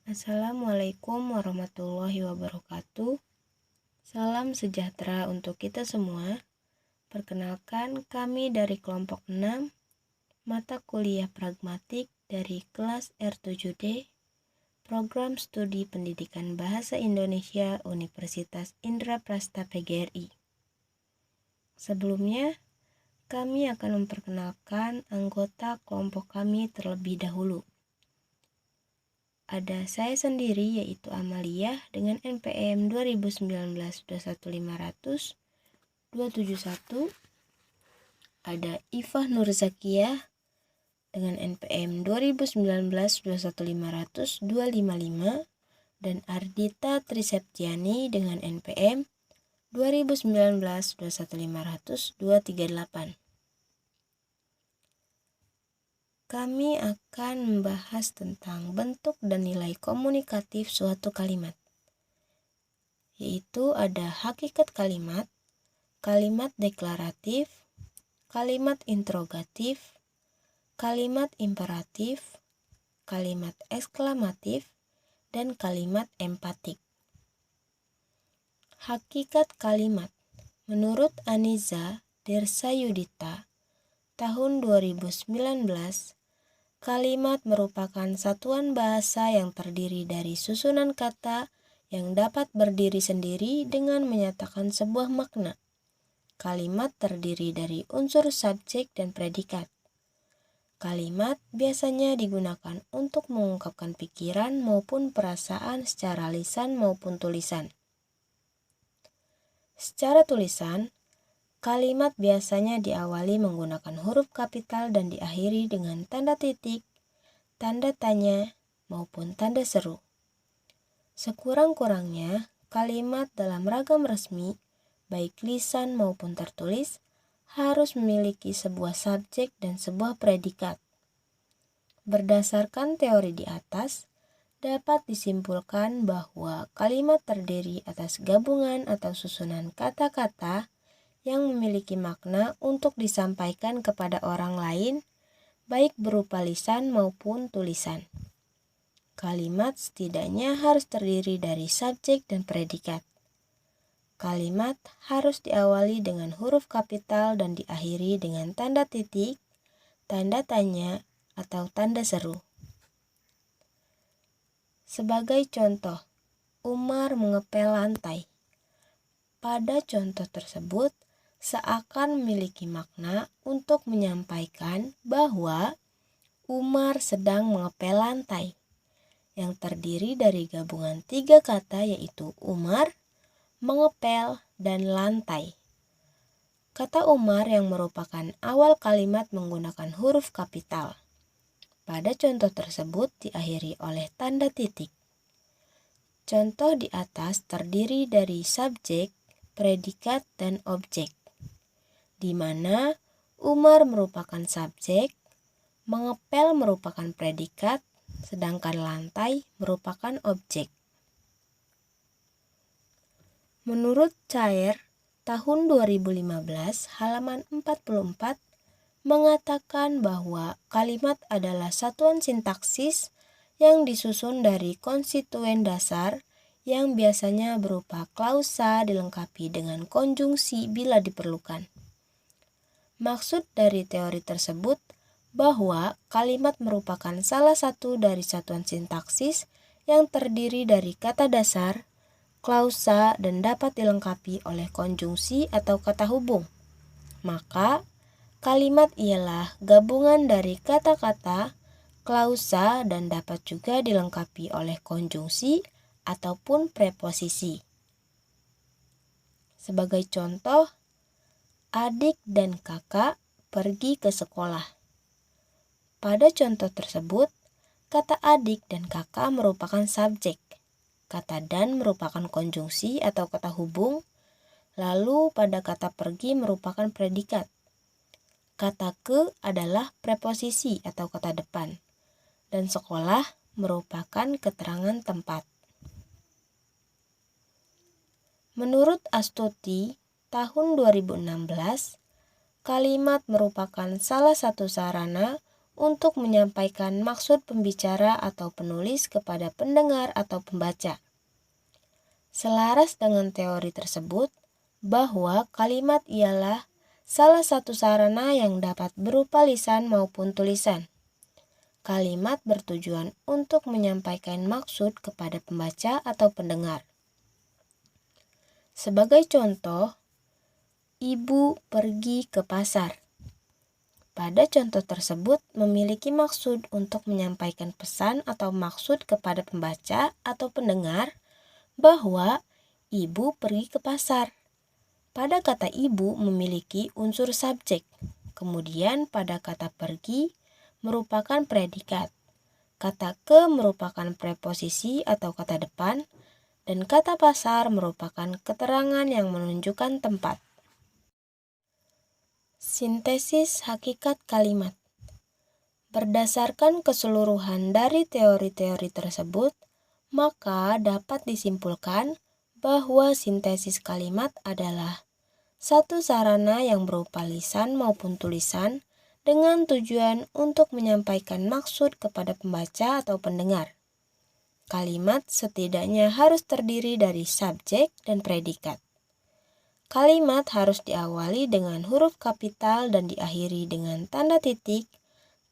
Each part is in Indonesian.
Assalamualaikum warahmatullahi wabarakatuh. Salam sejahtera untuk kita semua. Perkenalkan, kami dari kelompok 6, mata kuliah pragmatik dari kelas R7D, Program Studi Pendidikan Bahasa Indonesia Universitas Indraprasta PGRI. Sebelumnya, kami akan memperkenalkan anggota kelompok kami terlebih dahulu. Ada saya sendiri yaitu Amalia dengan NPM 2019-21500 271. Ada Ifah Nurzakiah dengan NPM 2019-21500 255 dan Ardita Triseptiani dengan NPM 2019-21500 238. Kami akan membahas tentang bentuk dan nilai komunikatif suatu kalimat, yaitu ada hakikat kalimat, kalimat deklaratif, kalimat interrogatif, kalimat imperatif, kalimat eksklamatif, dan kalimat empatik. Hakikat kalimat menurut Aniza Dersayudita tahun 2019, kalimat merupakan satuan bahasa yang terdiri dari susunan kata yang dapat berdiri sendiri dengan menyatakan sebuah makna. Kalimat terdiri dari unsur subjek dan predikat. Kalimat biasanya digunakan untuk mengungkapkan pikiran maupun perasaan secara lisan maupun tulisan. Secara tulisan, kalimat biasanya diawali menggunakan huruf kapital dan diakhiri dengan tanda titik, tanda tanya, maupun tanda seru. Sekurang-kurangnya, kalimat dalam ragam resmi, baik lisan maupun tertulis, harus memiliki sebuah subjek dan sebuah predikat. Berdasarkan teori di atas, dapat disimpulkan bahwa kalimat terdiri atas gabungan atau susunan kata-kata yang memiliki makna untuk disampaikan kepada orang lain, baik berupa lisan maupun tulisan. Kalimat setidaknya harus terdiri dari subjek dan predikat. Kalimat harus diawali dengan huruf kapital dan diakhiri dengan tanda titik, tanda tanya, atau tanda seru. Sebagai contoh, Umar mengepel lantai. Pada contoh tersebut, seakan memiliki makna untuk menyampaikan bahwa Umar sedang mengepel lantai, yang terdiri dari gabungan 3 kata yaitu Umar, mengepel, dan lantai. Kata Umar yang merupakan awal kalimat menggunakan huruf kapital. Pada contoh tersebut diakhiri oleh tanda titik. Contoh di atas terdiri dari subjek, predikat, dan objek, di mana Umar merupakan subjek, mengepel merupakan predikat, sedangkan lantai merupakan objek. Menurut Cair, tahun 2015, halaman 44, mengatakan bahwa kalimat adalah satuan sintaksis yang disusun dari konstituen dasar yang biasanya berupa klausa dilengkapi dengan konjungsi bila diperlukan. Maksud dari teori tersebut bahwa kalimat merupakan salah satu dari satuan sintaksis yang terdiri dari kata dasar, klausa, dan dapat dilengkapi oleh konjungsi atau kata hubung. Maka, kalimat ialah gabungan dari kata-kata, klausa, dan dapat juga dilengkapi oleh konjungsi ataupun preposisi. Sebagai contoh, adik dan kakak pergi ke sekolah. Pada contoh tersebut, kata adik dan kakak merupakan subjek, kata dan merupakan konjungsi atau kata hubung, lalu pada kata pergi merupakan predikat. Kata ke adalah preposisi atau kata depan, dan sekolah merupakan keterangan tempat. Menurut Astuti, tahun 2016, kalimat merupakan salah satu sarana untuk menyampaikan maksud pembicara atau penulis kepada pendengar atau pembaca. Selaras dengan teori tersebut, bahwa kalimat ialah salah satu sarana yang dapat berupa lisan maupun tulisan. Kalimat bertujuan untuk menyampaikan maksud kepada pembaca atau pendengar. Sebagai contoh, ibu pergi ke pasar. Pada contoh tersebut memiliki maksud untuk menyampaikan pesan atau maksud kepada pembaca atau pendengar bahwa ibu pergi ke pasar. Pada kata ibu memiliki unsur subjek, kemudian pada kata pergi merupakan predikat, kata ke merupakan preposisi atau kata depan, dan kata pasar merupakan keterangan yang menunjukkan tempat. Sintesis hakikat kalimat. Berdasarkan keseluruhan dari teori-teori tersebut, maka dapat disimpulkan bahwa sintesis kalimat adalah satu sarana yang berupa lisan maupun tulisan dengan tujuan untuk menyampaikan maksud kepada pembaca atau pendengar. Kalimat setidaknya harus terdiri dari subjek dan predikat. Kalimat harus diawali dengan huruf kapital dan diakhiri dengan tanda titik,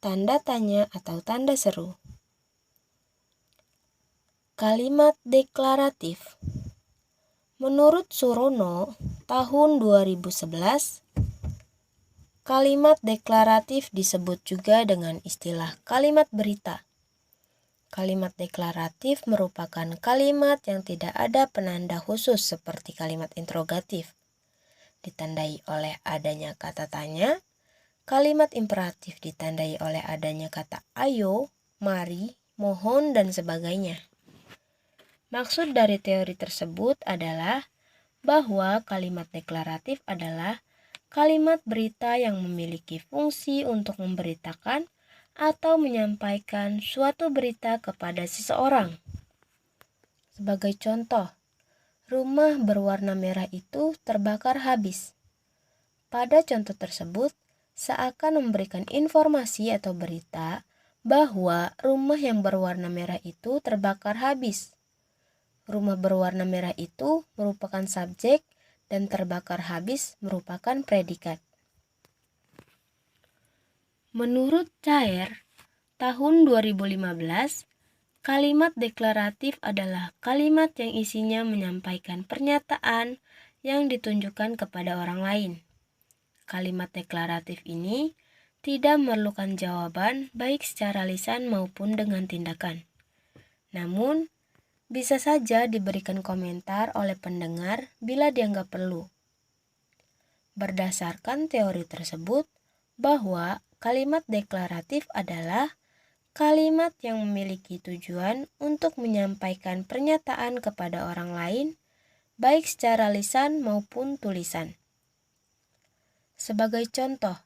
tanda tanya atau tanda seru. Kalimat deklaratif. Menurut Surono, tahun 2011, kalimat deklaratif disebut juga dengan istilah kalimat berita. Kalimat deklaratif merupakan kalimat yang tidak ada penanda khusus seperti kalimat interrogatif. Ditandai oleh adanya kata tanya, kalimat imperatif ditandai oleh adanya kata ayo, mari, mohon, dan sebagainya. Maksud dari teori tersebut adalah bahwa kalimat deklaratif adalah kalimat berita yang memiliki fungsi untuk memberitakan atau menyampaikan suatu berita kepada seseorang. Sebagai contoh, rumah berwarna merah itu terbakar habis. Pada contoh tersebut, seakan memberikan informasi atau berita bahwa rumah yang berwarna merah itu terbakar habis. Rumah berwarna merah itu merupakan subjek dan terbakar habis merupakan predikat. Menurut Cair, tahun 2015, kalimat deklaratif adalah kalimat yang isinya menyampaikan pernyataan yang ditunjukkan kepada orang lain. Kalimat deklaratif ini tidak memerlukan jawaban baik secara lisan maupun dengan tindakan. Namun, bisa saja diberikan komentar oleh pendengar bila dianggap perlu. Berdasarkan teori tersebut, bahwa kalimat deklaratif adalah kalimat yang memiliki tujuan untuk menyampaikan pernyataan kepada orang lain, baik secara lisan maupun tulisan. Sebagai contoh,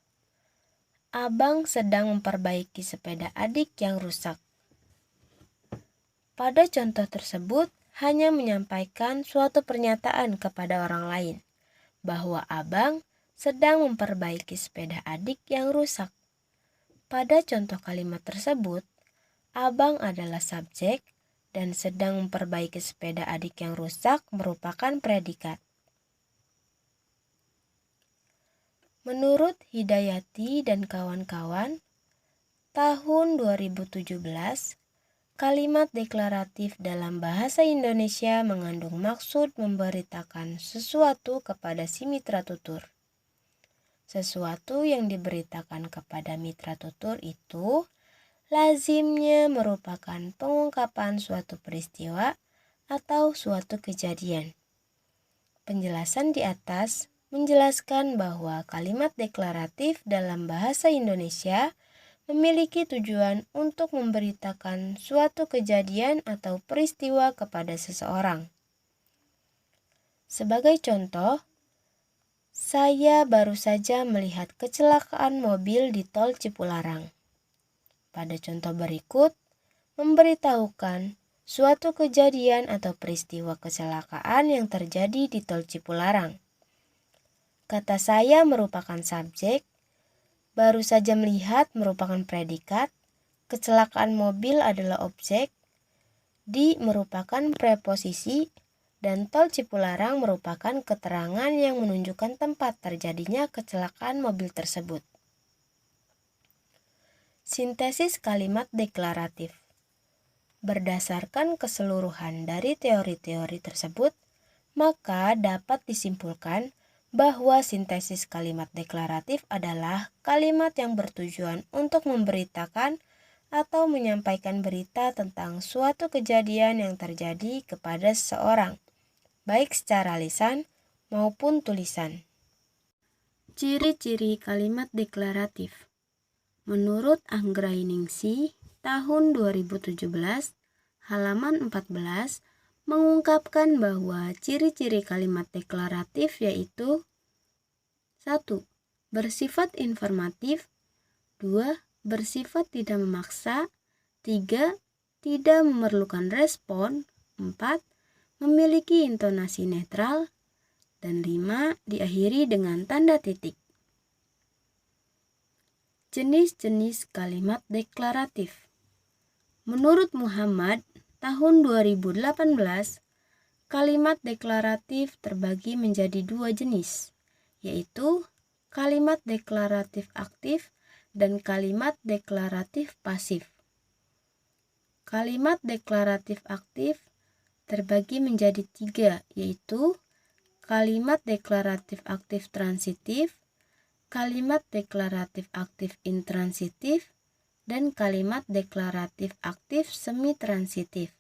abang sedang memperbaiki sepeda adik yang rusak. Pada contoh tersebut, hanya menyampaikan suatu pernyataan kepada orang lain, bahwa abang sedang memperbaiki sepeda adik yang rusak. Pada contoh kalimat tersebut, abang adalah subjek dan sedang memperbaiki sepeda adik yang rusak merupakan predikat. Menurut Hidayati dan kawan-kawan, tahun 2017, kalimat deklaratif dalam bahasa Indonesia mengandung maksud memberitakan sesuatu kepada si mitra tutur. Sesuatu yang diberitakan kepada mitra tutur itu lazimnya merupakan pengungkapan suatu peristiwa atau suatu kejadian. Penjelasan di atas menjelaskan bahwa kalimat deklaratif dalam bahasa Indonesia memiliki tujuan untuk memberitakan suatu kejadian atau peristiwa kepada seseorang. Sebagai contoh, saya baru saja melihat kecelakaan mobil di tol Cipularang. Pada contoh berikut, memberitahukan suatu kejadian atau peristiwa kecelakaan yang terjadi di tol Cipularang. Kata saya merupakan subjek baru saja melihat merupakan predikat, kecelakaan mobil adalah objek, di merupakan preposisi, dan tol Cipularang merupakan keterangan yang menunjukkan tempat terjadinya kecelakaan mobil tersebut. Sintesis kalimat deklaratif. Berdasarkan keseluruhan dari teori-teori tersebut, maka dapat disimpulkan bahwa sintesis kalimat deklaratif adalah kalimat yang bertujuan untuk memberitakan atau menyampaikan berita tentang suatu kejadian yang terjadi kepada seseorang, baik secara lisan maupun tulisan. Ciri-ciri kalimat deklaratif. Menurut Anggrainingsih tahun 2017, halaman 14, mengungkapkan bahwa ciri-ciri kalimat deklaratif yaitu 1. Bersifat informatif, 2. Bersifat tidak memaksa, 3. Tidak memerlukan respon, 4. Memiliki intonasi netral, dan 5. Diakhiri dengan tanda titik. Jenis-jenis kalimat deklaratif. Menurut Muhammad, tahun 2018, kalimat deklaratif terbagi menjadi 2 jenis, yaitu kalimat deklaratif aktif dan kalimat deklaratif pasif. Kalimat deklaratif aktif terbagi menjadi 3, yaitu kalimat deklaratif aktif transitif, kalimat deklaratif aktif intransitif, dan kalimat deklaratif aktif semi-transitif.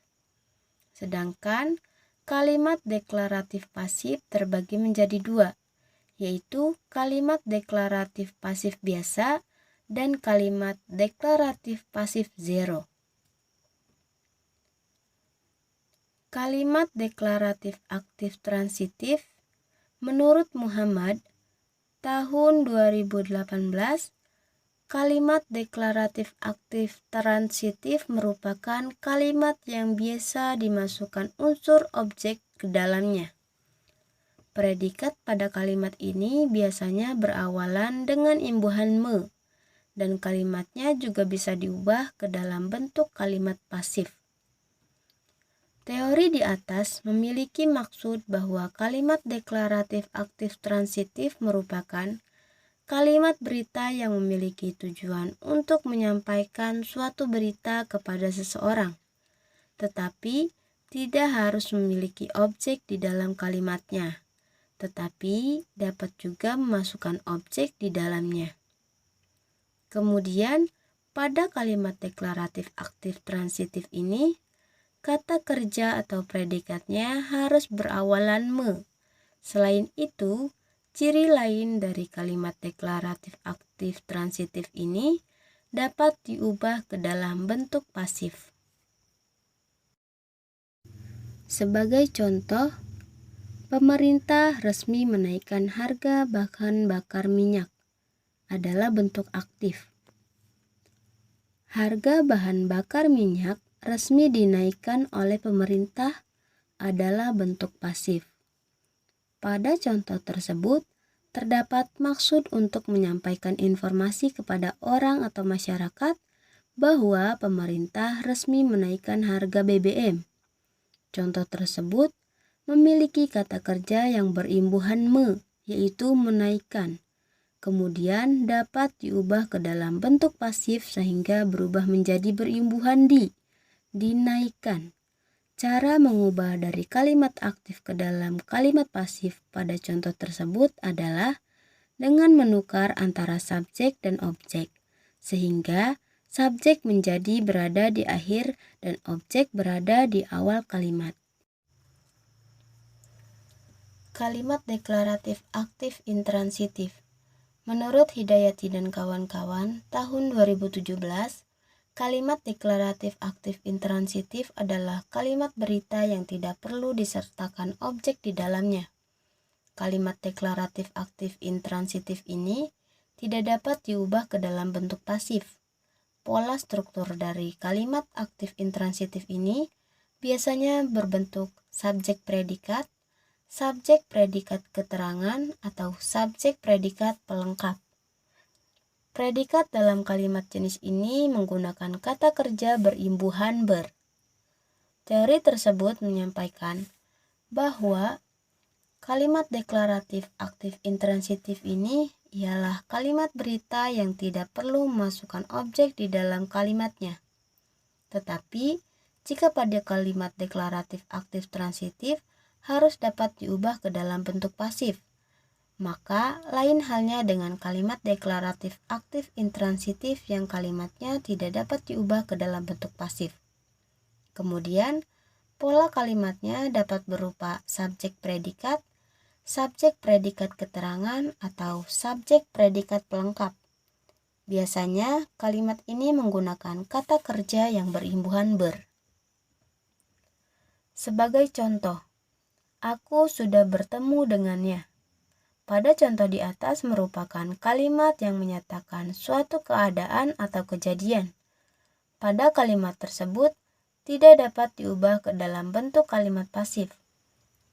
Sedangkan kalimat deklaratif pasif terbagi menjadi 2, yaitu kalimat deklaratif pasif biasa dan kalimat deklaratif pasif zero. Kalimat deklaratif aktif transitif. Menurut Muhammad, tahun 2018, kalimat deklaratif aktif transitif merupakan kalimat yang biasa dimasukkan unsur objek ke dalamnya. Predikat pada kalimat ini biasanya berawalan dengan imbuhan me, dan kalimatnya juga bisa diubah ke dalam bentuk kalimat pasif. Teori di atas memiliki maksud bahwa kalimat deklaratif aktif transitif merupakan kalimat berita yang memiliki tujuan untuk menyampaikan suatu berita kepada seseorang, tetapi tidak harus memiliki objek di dalam kalimatnya, tetapi dapat juga memasukkan objek di dalamnya. Kemudian, pada kalimat deklaratif aktif transitif ini, kata kerja atau predikatnya harus berawalan me. Selain itu, ciri lain dari kalimat deklaratif aktif transitif ini dapat diubah ke dalam bentuk pasif. Sebagai contoh, pemerintah resmi menaikkan harga bahan bakar minyak adalah bentuk aktif. Harga bahan bakar minyak resmi dinaikkan oleh pemerintah adalah bentuk pasif. Pada contoh tersebut, terdapat maksud untuk menyampaikan informasi kepada orang atau masyarakat bahwa pemerintah resmi menaikkan harga BBM. Contoh tersebut memiliki kata kerja yang berimbuhan me, yaitu menaikkan. Kemudian dapat diubah ke dalam bentuk pasif sehingga berubah menjadi berimbuhan di, dinaikkan. Cara mengubah dari kalimat aktif ke dalam kalimat pasif pada contoh tersebut adalah dengan menukar antara subjek dan objek, sehingga subjek menjadi berada di akhir dan objek berada di awal kalimat. Kalimat deklaratif aktif intransitif. Menurut Hidayati dan kawan-kawan, tahun 2017, kalimat deklaratif aktif intransitif adalah kalimat berita yang tidak perlu disertakan objek di dalamnya. Kalimat deklaratif aktif intransitif ini tidak dapat diubah ke dalam bentuk pasif. Pola struktur dari kalimat aktif intransitif ini biasanya berbentuk subjek predikat keterangan, atau subjek predikat pelengkap. Predikat dalam kalimat jenis ini menggunakan kata kerja berimbuhan ber. Teori tersebut menyampaikan bahwa kalimat deklaratif aktif intransitif ini ialah kalimat berita yang tidak perlu memasukkan objek di dalam kalimatnya. Tetapi, jika pada kalimat deklaratif aktif transitif harus dapat diubah ke dalam bentuk pasif, maka lain halnya dengan kalimat deklaratif aktif intransitif yang kalimatnya tidak dapat diubah ke dalam bentuk pasif. Kemudian, pola kalimatnya dapat berupa subjek predikat keterangan, atau subjek predikat pelengkap. Biasanya, kalimat ini menggunakan kata kerja yang berimbuhan ber. Sebagai contoh, aku sudah bertemu dengannya. Pada contoh di atas merupakan kalimat yang menyatakan suatu keadaan atau kejadian. Pada kalimat tersebut tidak dapat diubah ke dalam bentuk kalimat pasif.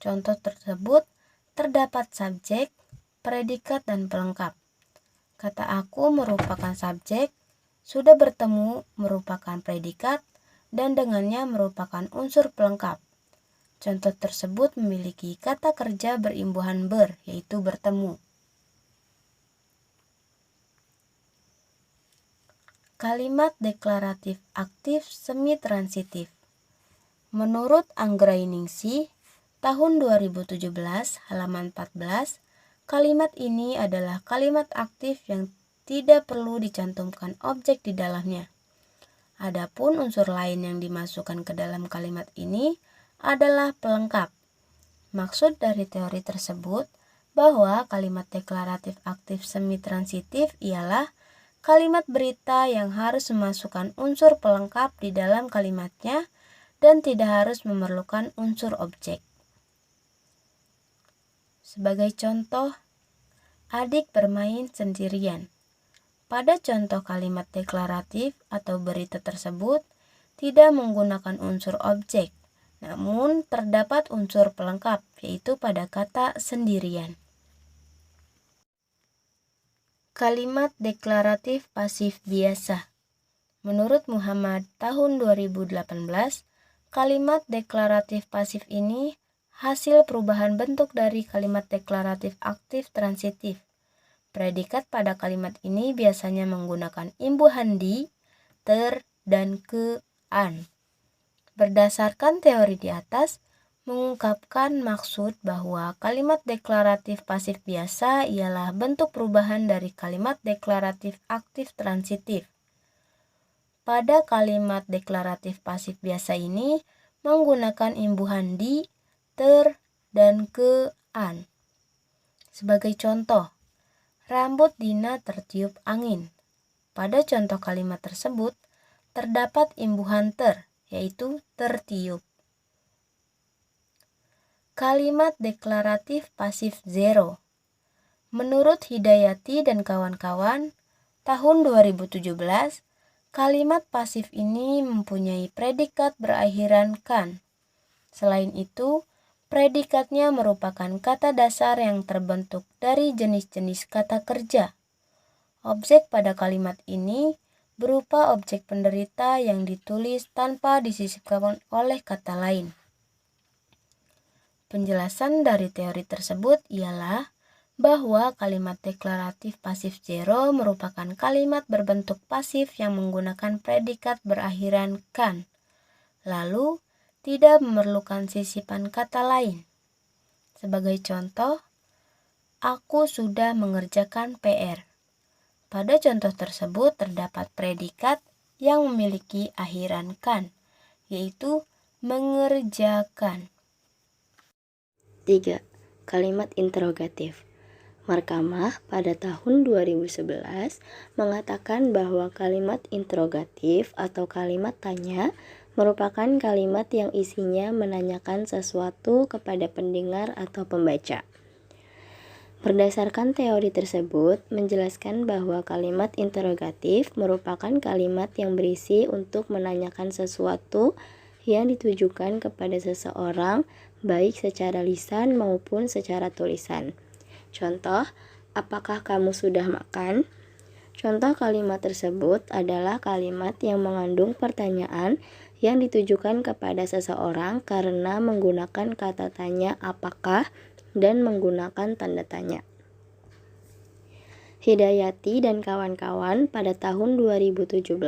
Contoh tersebut terdapat subjek, predikat, dan pelengkap. Kata aku merupakan subjek, sudah bertemu merupakan predikat, dan dengannya merupakan unsur pelengkap. Contoh tersebut memiliki kata kerja berimbuhan ber, yaitu bertemu. Kalimat deklaratif aktif semi-transitif. Menurut Anggrainingsih, tahun 2017, halaman 14, kalimat ini adalah kalimat aktif yang tidak perlu dicantumkan objek di dalamnya. Adapun unsur lain yang dimasukkan ke dalam kalimat ini adalah pelengkap. Maksud dari teori tersebut bahwa kalimat deklaratif aktif semi-transitif ialah kalimat berita yang harus memasukkan unsur pelengkap di dalam kalimatnya dan tidak harus memerlukan unsur objek. Sebagai contoh, adik bermain sendirian. Pada contoh kalimat deklaratif atau berita tersebut tidak menggunakan unsur objek, namun terdapat unsur pelengkap, yaitu pada kata sendirian. Kalimat deklaratif pasif biasa. Menurut Muhammad tahun 2018, kalimat deklaratif pasif ini hasil perubahan bentuk dari kalimat deklaratif aktif transitif. Predikat pada kalimat ini biasanya menggunakan imbuhan di, ter, dan ke, an. Berdasarkan teori di atas, mengungkapkan maksud bahwa kalimat deklaratif pasif biasa ialah bentuk perubahan dari kalimat deklaratif aktif transitif. Pada kalimat deklaratif pasif biasa ini menggunakan imbuhan di, ter, dan ke, an. Sebagai contoh, rambut Dina tertiup angin. Pada contoh kalimat tersebut terdapat imbuhan ter, yaitu tertiup. Kalimat deklaratif pasif zero. Menurut Hidayati dan kawan-kawan, tahun 2017, kalimat pasif ini mempunyai predikat berakhiran kan. Selain itu, predikatnya merupakan kata dasar yang terbentuk dari jenis-jenis kata kerja. Objek pada kalimat ini berupa objek penderita yang ditulis tanpa disisipkan oleh kata lain. Penjelasan dari teori tersebut ialah bahwa kalimat deklaratif pasif zero merupakan kalimat berbentuk pasif yang menggunakan predikat berakhiran kan, lalu tidak memerlukan sisipan kata lain. Sebagai contoh, aku sudah mengerjakan PR. Pada contoh tersebut terdapat predikat yang memiliki akhiran kan, yaitu mengerjakan. 3. Kalimat interrogatif. Markamah pada tahun 2011 mengatakan bahwa kalimat interrogatif atau kalimat tanya merupakan kalimat yang isinya menanyakan sesuatu kepada pendengar atau pembaca. Berdasarkan teori tersebut, menjelaskan bahwa kalimat interrogatif merupakan kalimat yang berisi untuk menanyakan sesuatu yang ditujukan kepada seseorang, baik secara lisan maupun secara tulisan. Contoh, apakah kamu sudah makan? Contoh kalimat tersebut adalah kalimat yang mengandung pertanyaan yang ditujukan kepada seseorang karena menggunakan kata tanya apakah dan menggunakan tanda tanya. Hidayati dan kawan-kawan pada tahun 2017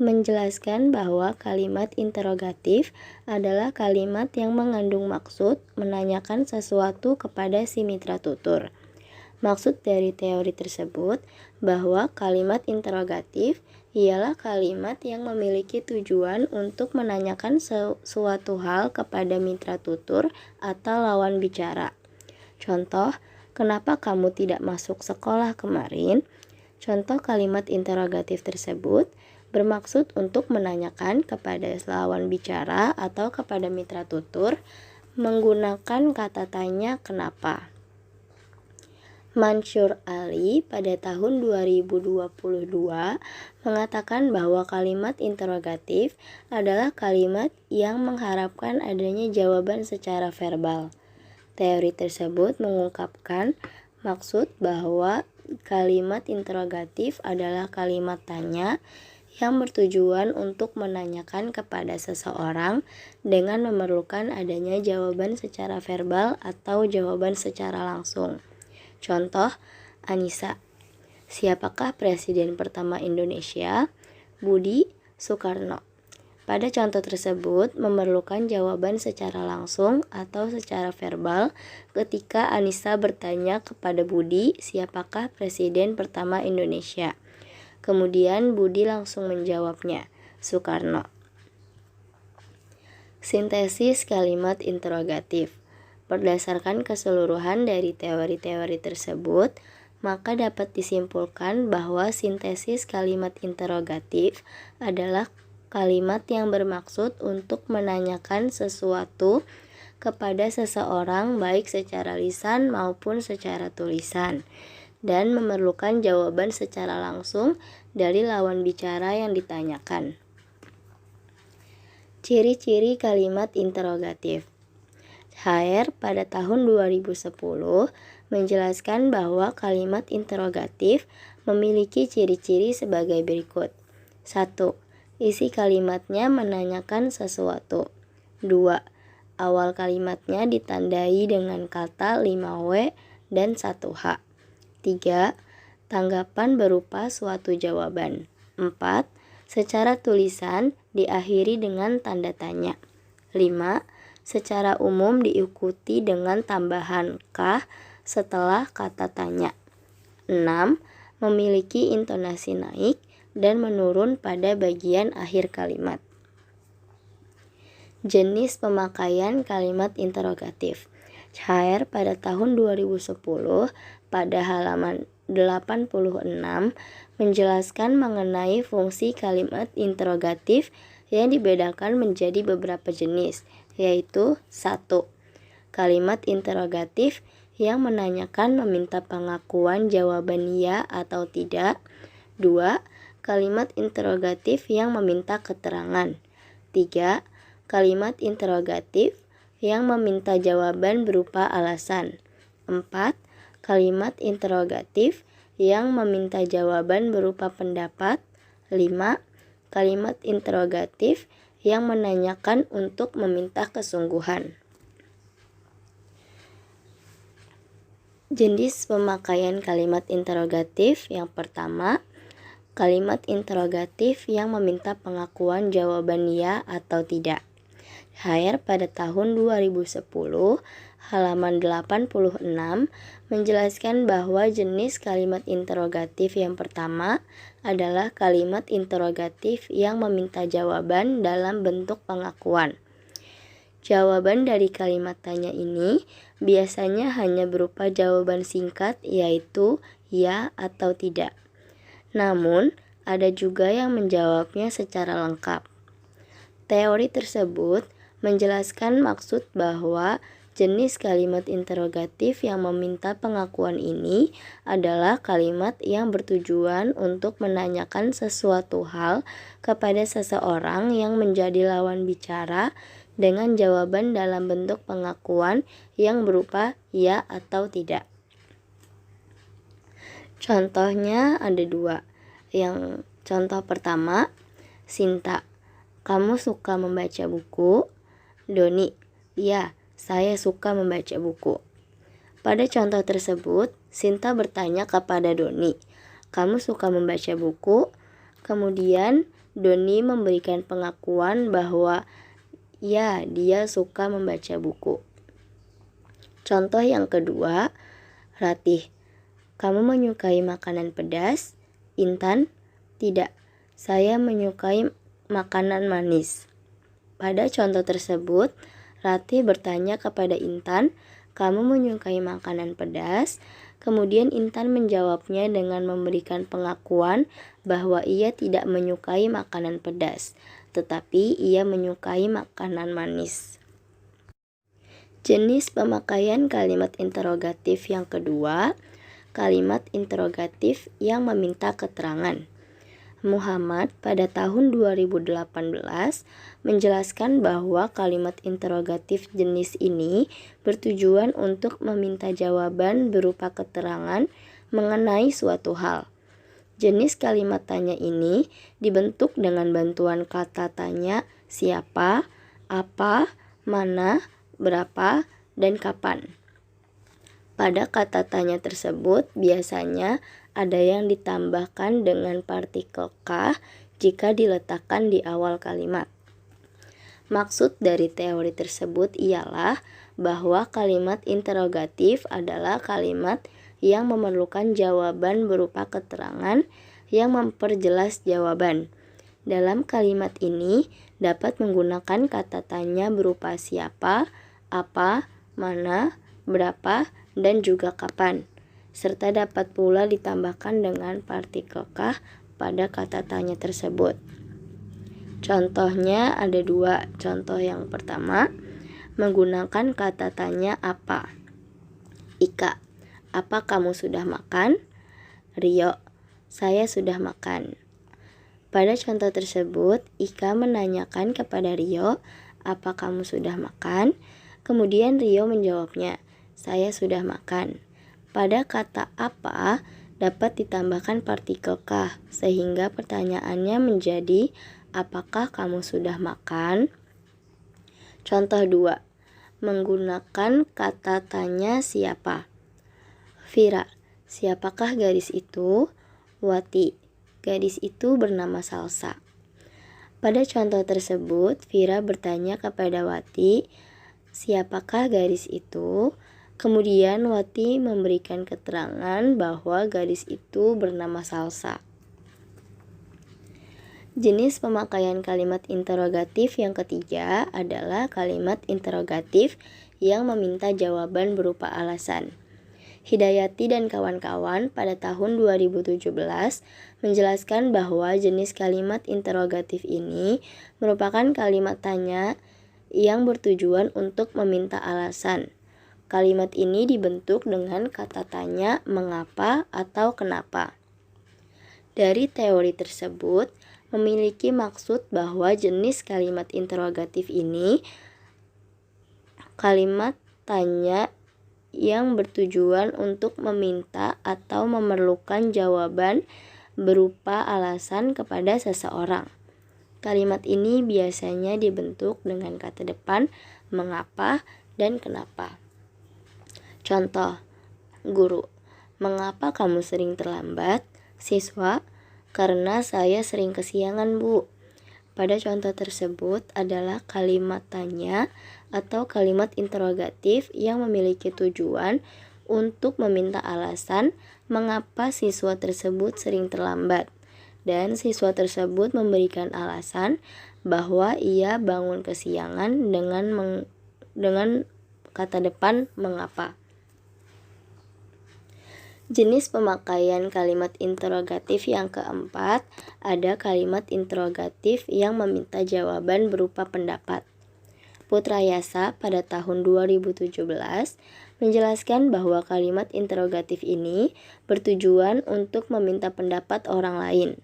menjelaskan bahwa kalimat interrogatif adalah kalimat yang mengandung maksud menanyakan sesuatu kepada si mitra tutur. Maksud dari teori tersebut bahwa kalimat interrogatif ialah kalimat yang memiliki tujuan untuk menanyakan suatu hal kepada mitra tutur atau lawan bicara. Contoh, kenapa kamu tidak masuk sekolah kemarin? Contoh kalimat interrogatif tersebut bermaksud untuk menanyakan kepada lawan bicara atau kepada mitra tutur menggunakan kata tanya kenapa. Mansur Ali pada tahun 2022 mengatakan bahwa kalimat interrogatif adalah kalimat yang mengharapkan adanya jawaban secara verbal. Teori tersebut mengungkapkan maksud bahwa kalimat interrogatif adalah kalimat tanya yang bertujuan untuk menanyakan kepada seseorang dengan memerlukan adanya jawaban secara verbal atau jawaban secara langsung. Contoh, Anissa, siapakah presiden pertama Indonesia? Budi Soekarno. Pada contoh tersebut memerlukan jawaban secara langsung atau secara verbal ketika Anissa bertanya kepada Budi, siapakah presiden pertama Indonesia? Kemudian Budi langsung menjawabnya, Soekarno. Sintesis kalimat interrogatif. Berdasarkan keseluruhan dari teori-teori tersebut, maka dapat disimpulkan bahwa sintesis kalimat interrogatif adalah kalimat yang bermaksud untuk menanyakan sesuatu kepada seseorang baik secara lisan maupun secara tulisan, dan memerlukan jawaban secara langsung dari lawan bicara yang ditanyakan. Ciri-ciri kalimat interrogatif. HR pada tahun 2010 menjelaskan bahwa kalimat interrogatif memiliki ciri-ciri sebagai berikut. 1. Isi kalimatnya menanyakan sesuatu. 2. Awal kalimatnya ditandai dengan kata 5W dan 1H. 3. Tanggapan berupa suatu jawaban. 4. Secara tulisan diakhiri dengan tanda tanya. 5. Secara umum diikuti dengan tambahan kah setelah kata tanya. 6. Memiliki intonasi naik dan menurun pada bagian akhir kalimat. Jenis pemakaian kalimat interrogatif. HR pada tahun 2010 pada halaman 86 menjelaskan mengenai fungsi kalimat interrogatif yang dibedakan menjadi beberapa jenis, yaitu 1. Kalimat interrogatif yang menanyakan meminta pengakuan jawaban ya atau tidak. 2. Kalimat interrogatif yang meminta keterangan. 3. Kalimat interrogatif yang meminta jawaban berupa alasan. 4. Kalimat interrogatif yang meminta jawaban berupa pendapat. 5. Kalimat interrogatif yang menanyakan untuk meminta kesungguhan. Jenis pemakaian kalimat interrogatif yang pertama, kalimat interrogatif yang meminta pengakuan jawaban ya atau tidak. HR pada tahun 2010 halaman 86 menjelaskan bahwa jenis kalimat interrogatif yang pertama adalah kalimat interrogatif yang meminta jawaban dalam bentuk pengakuan. Jawaban dari kalimat tanya ini biasanya hanya berupa jawaban singkat, yaitu ya atau tidak. Namun, ada juga yang menjawabnya secara lengkap. Teori tersebut menjelaskan maksud bahwa jenis kalimat interrogatif yang meminta pengakuan ini adalah kalimat yang bertujuan untuk menanyakan sesuatu hal kepada seseorang yang menjadi lawan bicara dengan jawaban dalam bentuk pengakuan yang berupa ya atau tidak. Contohnya ada dua. Yang contoh pertama, Sinta, kamu suka membaca buku? Doni, ya, saya suka membaca buku. Pada contoh tersebut, Sinta bertanya kepada Doni, kamu suka membaca buku? Kemudian Doni memberikan pengakuan bahwa ya, dia suka membaca buku. Contoh yang kedua, Ratih, kamu menyukai makanan pedas? Intan, tidak, saya menyukai makanan manis. Pada contoh tersebut, Ratih bertanya kepada Intan, kamu menyukai makanan pedas? Kemudian Intan menjawabnya dengan memberikan pengakuan bahwa ia tidak menyukai makanan pedas, tetapi ia menyukai makanan manis. Jenis pemakaian kalimat interrogatif yang kedua, kalimat interrogatif yang meminta keterangan. Muhammad pada tahun 2018 menjelaskan bahwa kalimat interrogatif jenis ini bertujuan untuk meminta jawaban berupa keterangan mengenai suatu hal. Jenis kalimat tanya ini dibentuk dengan bantuan kata tanya siapa, apa, mana, berapa, dan kapan. Pada kata tanya tersebut biasanya ada yang ditambahkan dengan partikel kah jika diletakkan di awal kalimat. Maksud dari teori tersebut ialah bahwa kalimat interrogatif adalah kalimat yang memerlukan jawaban berupa keterangan yang memperjelas jawaban. Dalam kalimat ini dapat menggunakan kata tanya berupa siapa, apa, mana, berapa, dan juga kapan, serta dapat pula ditambahkan dengan partikel kah pada kata tanya tersebut. Contohnya ada dua. Contoh yang pertama, menggunakan kata tanya apa. Ika, apa kamu sudah makan? Rio, saya sudah makan. Pada contoh tersebut, Ika menanyakan kepada Rio, apa kamu sudah makan? Kemudian Rio menjawabnya, saya sudah makan. Pada kata apa dapat ditambahkan partikel kah, sehingga pertanyaannya menjadi, apakah kamu sudah makan? Contoh 2. Menggunakan kata tanya siapa. Vira, siapakah gadis itu? Wati, gadis itu bernama Salsa. Pada contoh tersebut, Vira bertanya kepada Wati, siapakah gadis itu? Kemudian Wati memberikan keterangan bahwa gadis itu bernama Salsa. Jenis pemakaian kalimat interrogatif yang ketiga adalah kalimat interrogatif yang meminta jawaban berupa alasan. Hidayati dan kawan-kawan pada tahun 2017 menjelaskan bahwa jenis kalimat interrogatif ini merupakan kalimat tanya yang bertujuan untuk meminta alasan. Kalimat ini dibentuk dengan kata tanya mengapa atau kenapa. Dari teori tersebut memiliki maksud bahwa jenis kalimat interrogatif ini kalimat tanya yang bertujuan untuk meminta atau memerlukan jawaban berupa alasan kepada seseorang. Kalimat ini biasanya dibentuk dengan kata depan mengapa dan kenapa. Contoh, guru, mengapa kamu sering terlambat? Siswa, karena saya sering kesiangan, Bu. Pada contoh tersebut adalah kalimat tanya atau kalimat interrogatif yang memiliki tujuan untuk meminta alasan mengapa siswa tersebut sering terlambat, dan siswa tersebut memberikan alasan bahwa ia bangun kesiangan dengan kata depan mengapa. Jenis pemakaian kalimat interrogatif yang keempat ada kalimat interrogatif yang meminta jawaban berupa pendapat. Putrayasa pada tahun 2017 menjelaskan bahwa kalimat interrogatif ini bertujuan untuk meminta pendapat orang lain.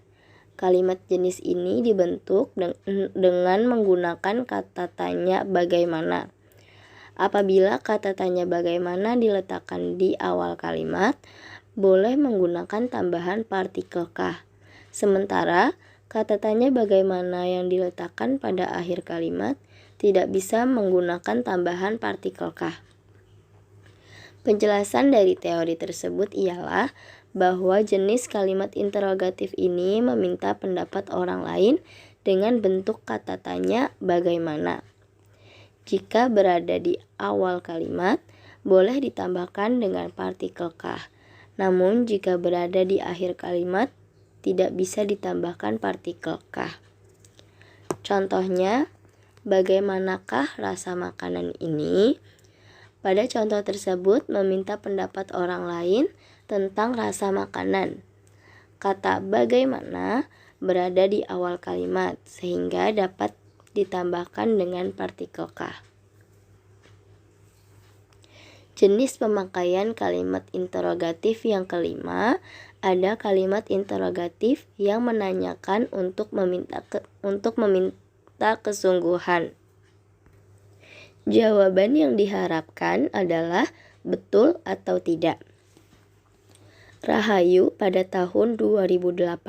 Kalimat jenis ini dibentuk dengan menggunakan kata tanya bagaimana. Apabila kata tanya bagaimana diletakkan di awal kalimat, boleh menggunakan tambahan partikel kah. Sementara kata tanya bagaimana yang diletakkan pada akhir kalimat tidak bisa menggunakan tambahan partikel kah. Penjelasan dari teori tersebut ialah bahwa jenis kalimat interrogatif ini meminta pendapat orang lain dengan bentuk kata tanya bagaimana. Jika berada di awal kalimat, boleh ditambahkan dengan partikel kah. Namun jika berada di akhir kalimat, tidak bisa ditambahkan partikel kah. Contohnya, bagaimanakah rasa makanan ini? Pada contoh tersebut meminta pendapat orang lain tentang rasa makanan. Kata bagaimana berada di awal kalimat sehingga dapat ditambahkan dengan partikel kah. Jenis pemakaian kalimat interrogatif yang kelima, ada kalimat interrogatif yang menanyakan untuk meminta kesungguhan. Jawaban yang diharapkan adalah betul atau tidak. Rahayu pada tahun 2018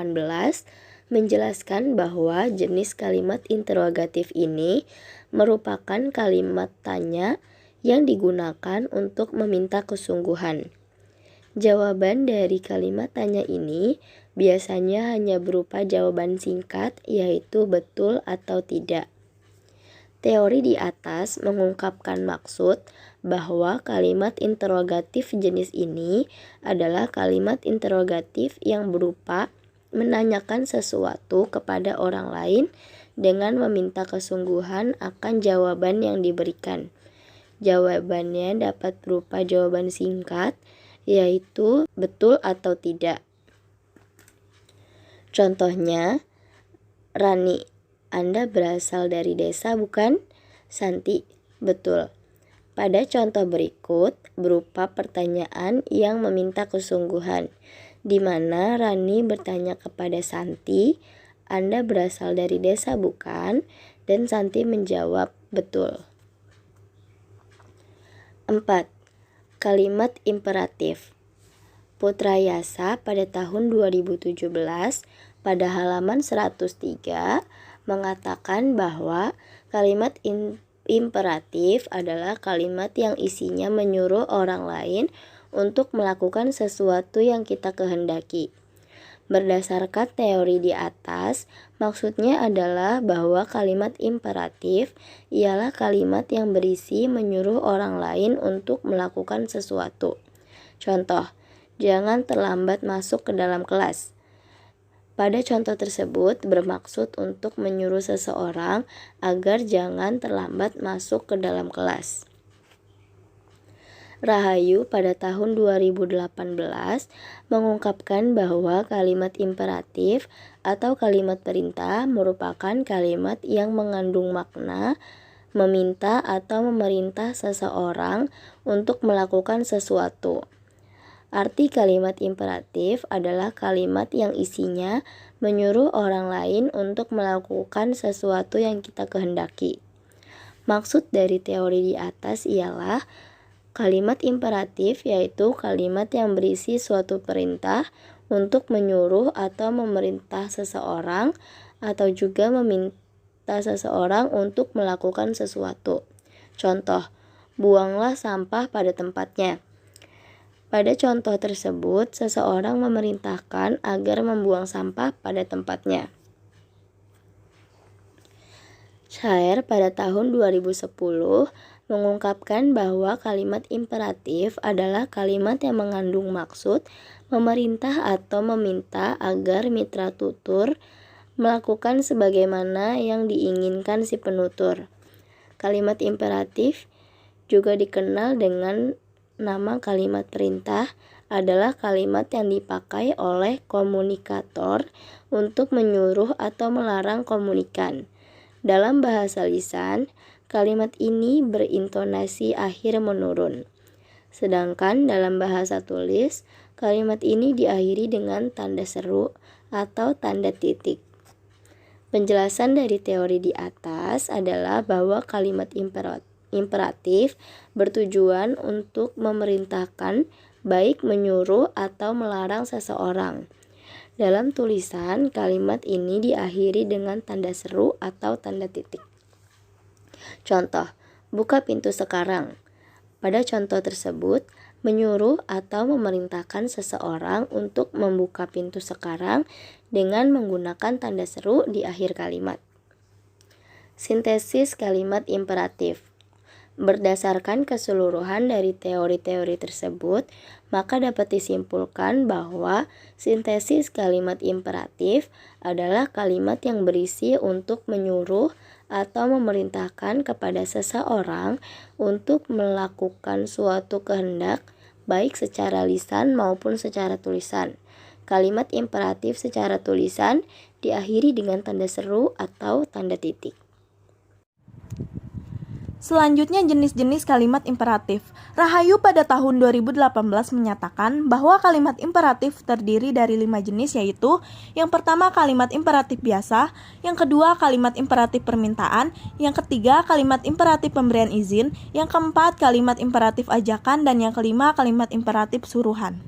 menjelaskan bahwa jenis kalimat interrogatif ini merupakan kalimat tanya yang digunakan untuk meminta kesungguhan. Jawaban dari kalimat tanya ini biasanya hanya berupa jawaban singkat, yaitu betul atau tidak. Teori di atas mengungkapkan maksud bahwa kalimat interrogatif jenis ini adalah kalimat interrogatif yang berupa menanyakan sesuatu kepada orang lain dengan meminta kesungguhan akan jawaban yang diberikan. Jawabannya dapat berupa jawaban singkat, yaitu betul atau tidak. Contohnya, Rani, Anda berasal dari desa bukan? Santi, betul. Pada contoh berikut berupa pertanyaan yang meminta kesungguhan, di mana Rani bertanya kepada Santi, Anda berasal dari desa bukan? Dan Santi menjawab, betul. 4. Kalimat imperatif. Putra Yasa pada tahun 2017 pada halaman 103 mengatakan bahwa kalimat imperatif adalah kalimat yang isinya menyuruh orang lain untuk melakukan sesuatu yang kita kehendaki. Berdasarkan teori di atas, maksudnya adalah bahwa kalimat imperatif ialah kalimat yang berisi menyuruh orang lain untuk melakukan sesuatu. Contoh, jangan terlambat masuk ke dalam kelas. Pada contoh tersebut bermaksud untuk menyuruh seseorang agar jangan terlambat masuk ke dalam kelas. Rahayu pada tahun 2018 mengungkapkan bahwa kalimat imperatif atau kalimat perintah merupakan kalimat yang mengandung makna meminta atau memerintah seseorang untuk melakukan sesuatu. Arti kalimat imperatif adalah kalimat yang isinya menyuruh orang lain untuk melakukan sesuatu yang kita kehendaki. Maksud dari teori di atas ialah kalimat imperatif yaitu kalimat yang berisi suatu perintah untuk menyuruh atau memerintah seseorang atau juga meminta seseorang untuk melakukan sesuatu. Contoh, buanglah sampah pada tempatnya. Pada contoh tersebut, seseorang memerintahkan agar membuang sampah pada tempatnya. Syair pada tahun 2010 mengungkapkan bahwa kalimat imperatif adalah kalimat yang mengandung maksud memerintah atau meminta agar mitra tutur melakukan sebagaimana yang diinginkan si penutur. Kalimat imperatif juga dikenal dengan nama kalimat perintah adalah kalimat yang dipakai oleh komunikator untuk menyuruh atau melarang komunikan. Dalam bahasa lisan, kalimat ini berintonasi akhir menurun. Sedangkan dalam bahasa tulis, kalimat ini diakhiri dengan tanda seru atau tanda titik. Penjelasan dari teori di atas adalah bahwa kalimat imperatif bertujuan untuk memerintahkan baik menyuruh atau melarang seseorang. Dalam tulisan, kalimat ini diakhiri dengan tanda seru atau tanda titik. Contoh, buka pintu sekarang. Pada contoh tersebut, menyuruh atau memerintahkan seseorang untuk membuka pintu sekarang dengan menggunakan tanda seru di akhir kalimat. Sintesis kalimat imperatif. Berdasarkan keseluruhan dari teori-teori tersebut, maka dapat disimpulkan bahwa sintesis kalimat imperatif adalah kalimat yang berisi untuk menyuruh atau memerintahkan kepada seseorang untuk melakukan suatu kehendak, baik secara lisan maupun secara tulisan. Kalimat imperatif secara tulisan diakhiri dengan tanda seru atau tanda titik. Selanjutnya jenis-jenis kalimat imperatif. Rahayu pada tahun 2018 menyatakan bahwa kalimat imperatif terdiri dari 5 jenis, yaitu yang pertama kalimat imperatif biasa, yang kedua kalimat imperatif permintaan, yang ketiga kalimat imperatif pemberian izin, yang keempat kalimat imperatif ajakan, dan yang kelima kalimat imperatif suruhan.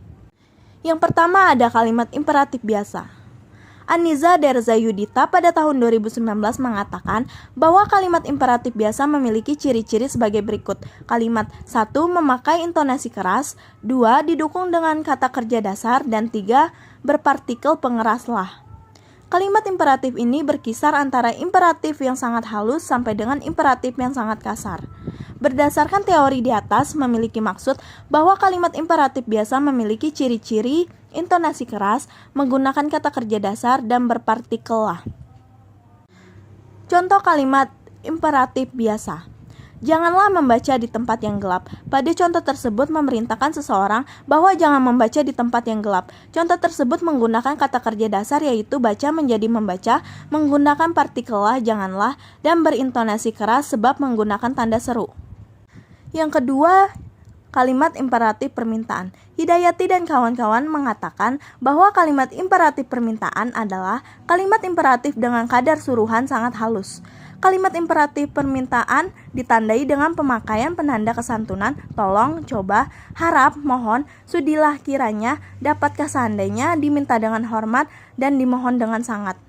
Yang pertama ada kalimat imperatif biasa. Aniza Derzayudita pada tahun 2019 mengatakan bahwa kalimat imperatif biasa memiliki ciri-ciri sebagai berikut. Kalimat 1. Memakai intonasi keras, 2. Didukung dengan kata kerja dasar, dan 3. Berpartikel pengeras lah. Kalimat imperatif ini berkisar antara imperatif yang sangat halus sampai dengan imperatif yang sangat kasar. Berdasarkan teori di atas memiliki maksud bahwa kalimat imperatif biasa memiliki ciri-ciri intonasi keras, menggunakan kata kerja dasar, dan berpartikel lah. Contoh kalimat imperatif biasa. Janganlah membaca di tempat yang gelap. Pada contoh tersebut memerintahkan seseorang bahwa jangan membaca di tempat yang gelap. Contoh tersebut menggunakan kata kerja dasar yaitu baca menjadi membaca, menggunakan partikel lah, janganlah, dan berintonasi keras sebab menggunakan tanda seru. Yang kedua, kalimat imperatif permintaan. Hidayati dan kawan-kawan mengatakan bahwa kalimat imperatif permintaan adalah kalimat imperatif dengan kadar suruhan sangat halus. Kalimat imperatif permintaan ditandai dengan pemakaian penanda kesantunan, tolong, coba, harap, mohon, sudilah kiranya, dapatkah seandainya, diminta dengan hormat, dan dimohon dengan sangat.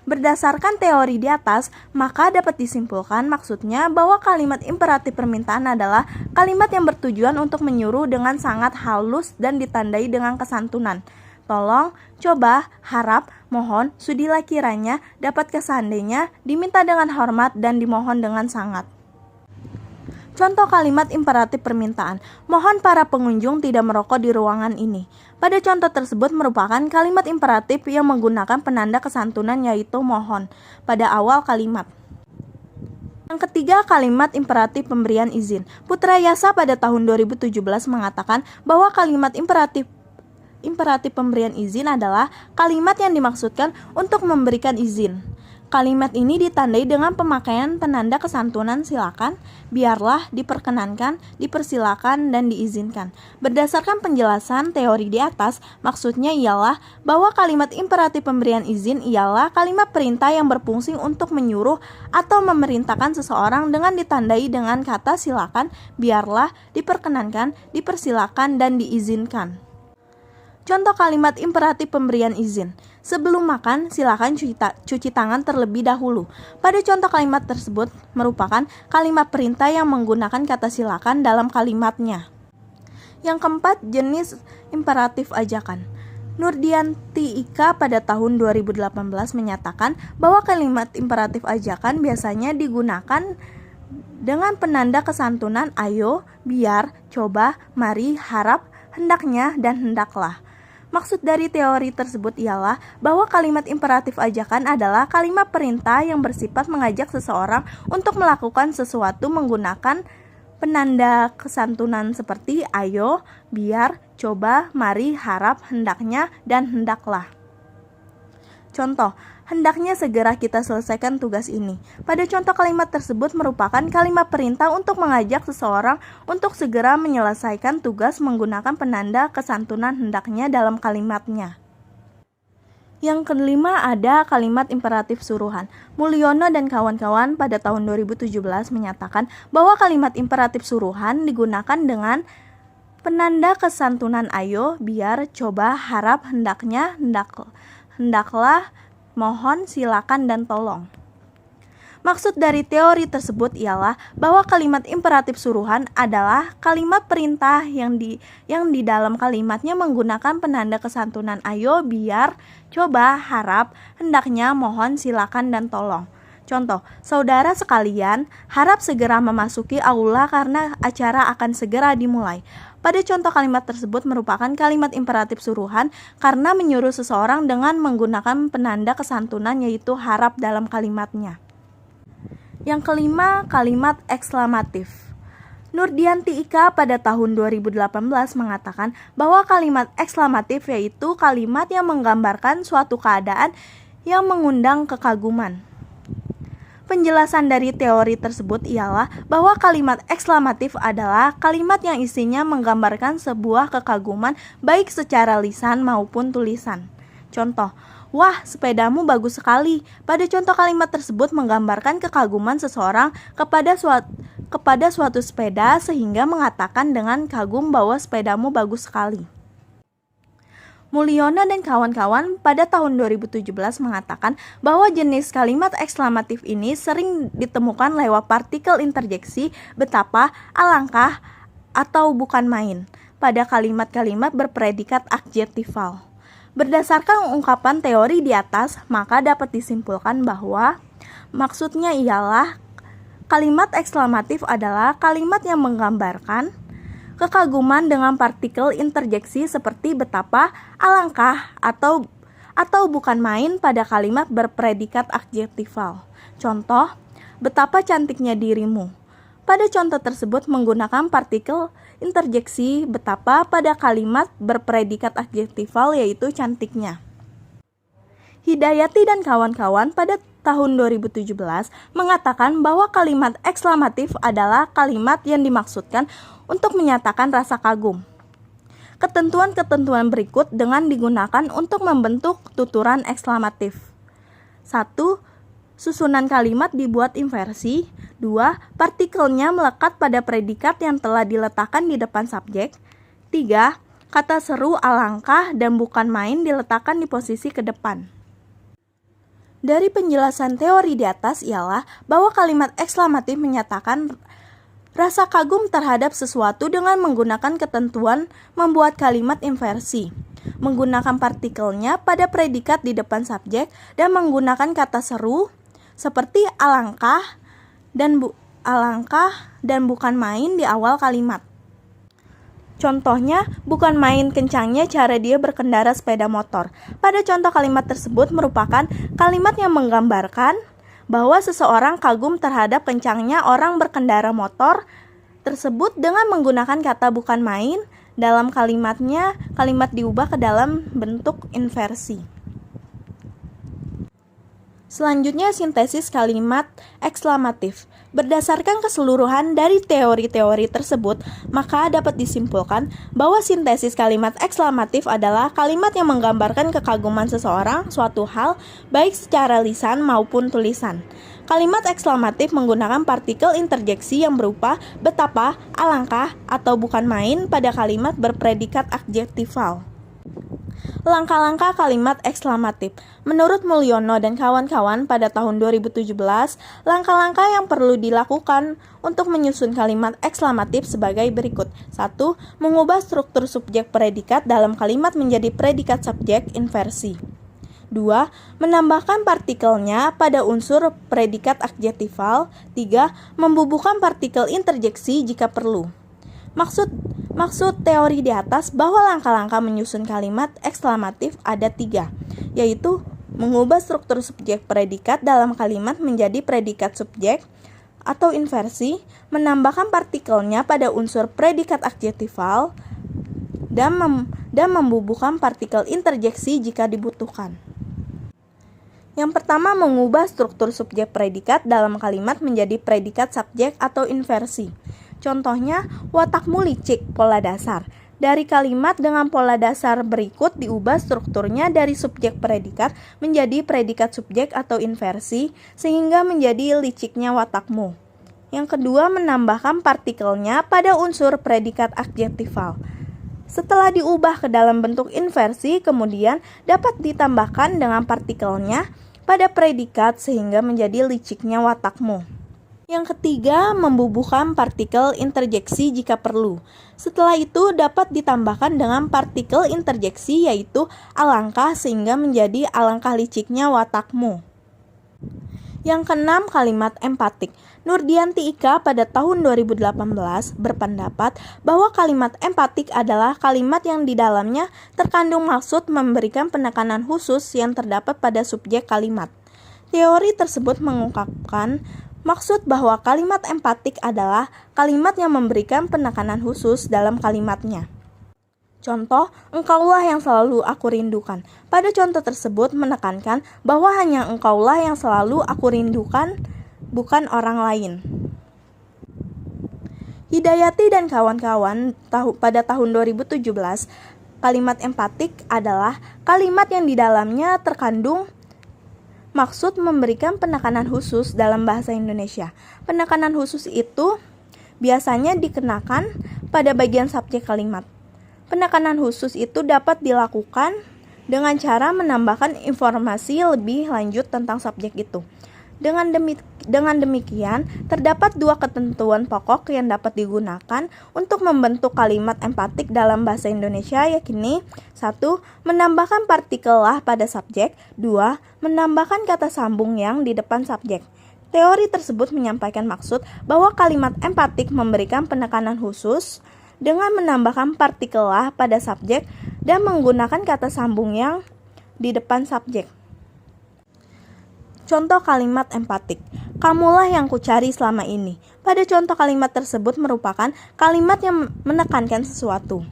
Berdasarkan teori di atas, maka dapat disimpulkan maksudnya bahwa kalimat imperatif permintaan adalah kalimat yang bertujuan untuk menyuruh dengan sangat halus dan ditandai dengan kesantunan. Tolong, coba, harap, mohon, sudilah kiranya, dapatkah seandainya, diminta dengan hormat, dan dimohon dengan sangat. Contoh kalimat imperatif permintaan. Mohon para pengunjung tidak merokok di ruangan ini. Pada contoh tersebut merupakan kalimat imperatif yang menggunakan penanda kesantunan yaitu mohon pada awal kalimat. Yang ketiga, kalimat imperatif pemberian izin. Putra Yasa pada tahun 2017 mengatakan bahwa kalimat imperatif pemberian izin adalah kalimat yang dimaksudkan untuk memberikan izin. Kalimat ini ditandai dengan pemakaian penanda kesantunan silakan, biarlah, diperkenankan, dipersilakan, dan diizinkan. Berdasarkan penjelasan teori di atas, maksudnya ialah bahwa kalimat imperatif pemberian izin ialah kalimat perintah yang berfungsi untuk menyuruh atau memerintahkan seseorang dengan ditandai dengan kata silakan, biarlah, diperkenankan, dipersilakan, dan diizinkan. Contoh kalimat imperatif pemberian izin. Sebelum makan, silakan cuci tangan terlebih dahulu. Pada contoh kalimat tersebut merupakan kalimat perintah yang menggunakan kata silakan dalam kalimatnya. Yang keempat, jenis imperatif ajakan. Nurdianti Ika pada tahun 2018 menyatakan bahwa kalimat imperatif ajakan biasanya digunakan dengan penanda kesantunan ayo, biar, coba, mari, harap, hendaknya, dan hendaklah. Maksud dari teori tersebut ialah bahwa kalimat imperatif ajakan adalah kalimat perintah yang bersifat mengajak seseorang untuk melakukan sesuatu menggunakan penanda kesantunan seperti ayo, biar, coba, mari, harap, hendaknya, dan hendaklah. Contoh, hendaknya segera kita selesaikan tugas ini. Pada contoh kalimat tersebut merupakan kalimat perintah untuk mengajak seseorang untuk segera menyelesaikan tugas menggunakan penanda kesantunan hendaknya dalam kalimatnya. Yang kelima ada kalimat imperatif suruhan. Mulyono dan kawan-kawan pada tahun 2017 menyatakan bahwa kalimat imperatif suruhan digunakan dengan Penanda kesantunan ayo, biar, coba, harap, hendaknya, hendaklah, mohon, silakan, dan tolong. Maksud dari teori tersebut ialah bahwa kalimat imperatif suruhan adalah kalimat perintah yang di dalam kalimatnya menggunakan penanda kesantunan ayo, biar, coba, harap, hendaknya, mohon, silakan, dan tolong. Contoh, saudara sekalian, harap segera memasuki aula karena acara akan segera dimulai. Pada contoh kalimat tersebut merupakan kalimat imperatif suruhan karena menyuruh seseorang dengan menggunakan penanda kesantunan yaitu harap dalam kalimatnya. Yang kelima, kalimat ekslamatif. Nurdianti Ika pada tahun 2018 mengatakan bahwa kalimat ekslamatif yaitu kalimat yang menggambarkan suatu keadaan yang mengundang kekaguman. Penjelasan dari teori tersebut ialah bahwa kalimat ekslamatif adalah kalimat yang isinya menggambarkan sebuah kekaguman baik secara lisan maupun tulisan. Contoh, wah, sepedamu bagus sekali. Pada contoh kalimat tersebut menggambarkan kekaguman seseorang kepada suatu sepeda sehingga mengatakan dengan kagum bahwa sepedamu bagus sekali. Mulyono dan kawan-kawan pada tahun 2017 mengatakan bahwa jenis kalimat ekslamatif ini sering ditemukan lewat partikel interjeksi betapa, alangkah, atau bukan main pada kalimat-kalimat berpredikat adjektifal. Berdasarkan ungkapan teori di atas, maka dapat disimpulkan bahwa maksudnya ialah kalimat ekslamatif adalah kalimat yang menggambarkan kekaguman dengan partikel interjeksi seperti betapa, alangkah, atau bukan main pada kalimat berpredikat adjektifal. Contoh, betapa cantiknya dirimu. Pada contoh tersebut menggunakan partikel interjeksi betapa pada kalimat berpredikat adjektifal yaitu cantiknya. Hidayati dan kawan-kawan pada tahun 2017 mengatakan bahwa kalimat ekslamatif adalah kalimat yang dimaksudkan untuk menyatakan rasa kagum. Ketentuan-ketentuan berikut dengan digunakan untuk membentuk tuturan ekslamatif. 1. Susunan kalimat dibuat inversi. 2. Partikelnya melekat pada predikat yang telah diletakkan di depan subjek. 3. Kata seru alangkah dan bukan main diletakkan di posisi ke depan. Dari penjelasan teori di atas ialah bahwa kalimat ekslamatif menyatakan rasa kagum terhadap sesuatu dengan menggunakan ketentuan membuat kalimat inversi, menggunakan partikelnya pada predikat di depan subjek dan menggunakan kata seru seperti alangkah dan bukan main di awal kalimat. Contohnya, bukan main kencangnya cara dia berkendara sepeda motor. Pada contoh kalimat tersebut merupakan kalimat yang menggambarkan bahwa seseorang kagum terhadap kencangnya orang berkendara motor tersebut dengan menggunakan kata bukan main dalam kalimatnya, kalimat diubah ke dalam bentuk inversi. Selanjutnya sintesis kalimat ekslamatif. Berdasarkan keseluruhan dari teori-teori tersebut, maka dapat disimpulkan bahwa sintesis kalimat ekslamatif adalah kalimat yang menggambarkan kekaguman seseorang suatu hal baik secara lisan maupun tulisan. Kalimat ekslamatif menggunakan partikel interjeksi yang berupa betapa, alangkah, atau bukan main pada kalimat berpredikat adjektifal. Langkah-langkah kalimat ekslamatif. Menurut Mulyono dan kawan-kawan pada tahun 2017, langkah-langkah yang perlu dilakukan untuk menyusun kalimat ekslamatif sebagai berikut. 1. Mengubah struktur subjek predikat dalam kalimat menjadi predikat subjek inversi. 2. Menambahkan partikelnya pada unsur predikat adjektifal. 3. Membubuhkan partikel interjeksi jika perlu. Maksud teori di atas bahwa langkah-langkah menyusun kalimat ekslamatif ada 3, yaitu mengubah struktur subjek predikat dalam kalimat menjadi predikat subjek atau inversi, menambahkan partikelnya pada unsur predikat adjektifal, dan membubuhkan partikel interjeksi jika dibutuhkan. Yang pertama, mengubah struktur subjek predikat dalam kalimat menjadi predikat subjek atau inversi. Contohnya, watakmu licik, pola dasar. Dari kalimat dengan pola dasar berikut diubah strukturnya dari subjek predikat menjadi predikat subjek atau inversi, sehingga menjadi liciknya watakmu. Yang kedua, menambahkan partikelnya pada unsur predikat adjektifal. Setelah diubah ke dalam bentuk inversi, kemudian dapat ditambahkan dengan partikelnya pada predikat sehingga menjadi liciknya watakmu. Yang ketiga, membubuhkan partikel interjeksi jika perlu. Setelah itu dapat ditambahkan dengan partikel interjeksi yaitu alangkah sehingga menjadi alangkah liciknya watakmu. Yang keenam, kalimat empatik. Nurdianti Ika pada tahun 2018 berpendapat bahwa kalimat empatik adalah kalimat yang di dalamnya terkandung maksud memberikan penekanan khusus yang terdapat pada subjek kalimat. Teori tersebut mengungkapkan maksud bahwa kalimat empatik adalah kalimat yang memberikan penekanan khusus dalam kalimatnya. Contoh, engkaulah yang selalu aku rindukan. Pada contoh tersebut menekankan bahwa hanya engkaulah yang selalu aku rindukan, bukan orang lain. Hidayati dan kawan-kawan pada tahun 2017, kalimat empatik adalah kalimat yang di dalamnya terkandung maksud memberikan penekanan khusus dalam bahasa Indonesia. Penekanan khusus itu biasanya dikenakan pada bagian subjek kalimat. Penekanan khusus itu dapat dilakukan dengan cara menambahkan informasi lebih lanjut tentang subjek itu. Dengan demikian, terdapat dua ketentuan pokok yang dapat digunakan untuk membentuk kalimat empatik dalam bahasa Indonesia, yakni 1. Menambahkan partikel lah pada subjek. 2. Menambahkan kata sambung yang di depan subjek. Teori tersebut menyampaikan maksud bahwa kalimat empatik memberikan penekanan khusus dengan menambahkan partikel lah pada subjek dan menggunakan kata sambung yang di depan subjek. Contoh kalimat empatik. Kamulah yang kucari selama ini. Pada contoh kalimat tersebut merupakan kalimat yang menekankan sesuatu.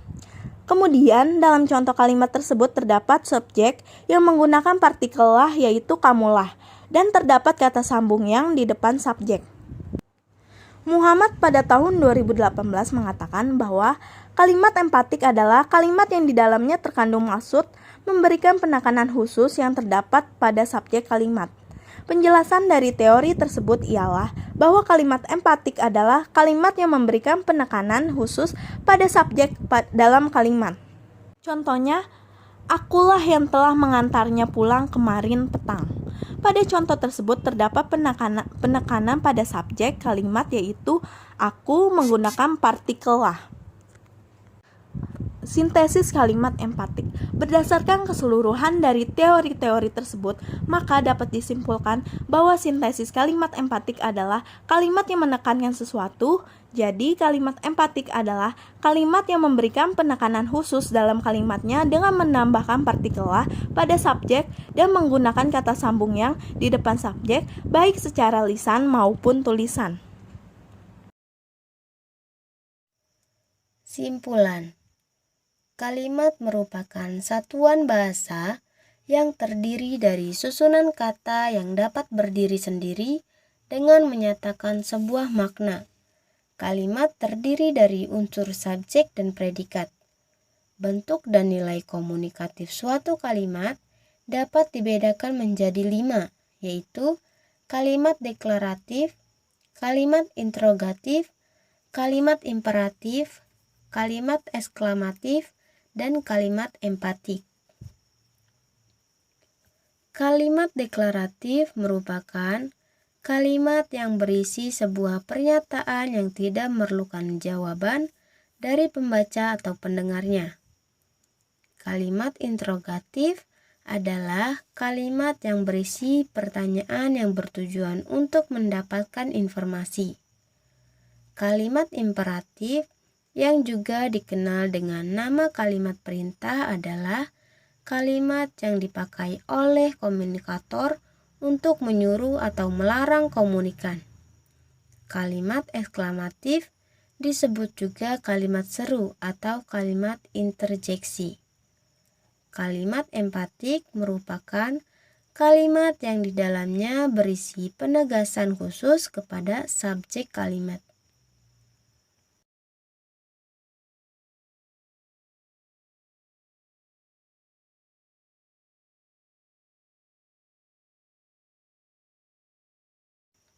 Kemudian dalam contoh kalimat tersebut terdapat subjek yang menggunakan partikel lah yaitu kamulah dan terdapat kata sambung yang di depan subjek. Muhammad pada tahun 2018 mengatakan bahwa kalimat empatik adalah kalimat yang di dalamnya terkandung maksud memberikan penekanan khusus yang terdapat pada subjek kalimat. Penjelasan dari teori tersebut ialah bahwa kalimat empatik adalah kalimat yang memberikan penekanan khusus pada subjek dalam kalimat. Contohnya, akulah yang telah mengantarnya pulang kemarin petang. Pada contoh tersebut terdapat penekanan pada subjek kalimat yaitu aku menggunakan partikel lah. Sintesis kalimat empatik. Berdasarkan keseluruhan dari teori-teori tersebut, maka dapat disimpulkan bahwa sintesis kalimat empatik adalah kalimat yang menekankan sesuatu. Jadi, kalimat empatik adalah kalimat yang memberikan penekanan khusus dalam kalimatnya dengan menambahkan partikel lah pada subjek dan menggunakan kata sambung yang di depan subjek, baik secara lisan maupun tulisan. Simpulan. Kalimat merupakan satuan bahasa yang terdiri dari susunan kata yang dapat berdiri sendiri dengan menyatakan sebuah makna. Kalimat terdiri dari unsur subjek dan predikat. Bentuk dan nilai komunikatif suatu kalimat dapat dibedakan menjadi 5, yaitu kalimat deklaratif, kalimat interrogatif, kalimat imperatif, kalimat eksklamatif, dan kalimat empatik. Kalimat deklaratif merupakan kalimat yang berisi sebuah pernyataan yang tidak memerlukan jawaban dari pembaca atau pendengarnya. Kalimat interrogatif adalah kalimat yang berisi pertanyaan yang bertujuan untuk mendapatkan informasi. Kalimat imperatif yang juga dikenal dengan nama kalimat perintah adalah kalimat yang dipakai oleh komunikator untuk menyuruh atau melarang komunikan. Kalimat eksklamatif disebut juga kalimat seru atau kalimat interjeksi. Kalimat empatik merupakan kalimat yang di dalamnya berisi penegasan khusus kepada subjek kalimat.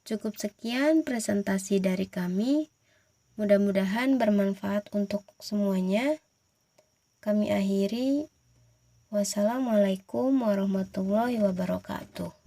Cukup sekian presentasi dari kami. Mudah-mudahan bermanfaat untuk semuanya. Kami akhiri. Wassalamualaikum warahmatullahi wabarakatuh.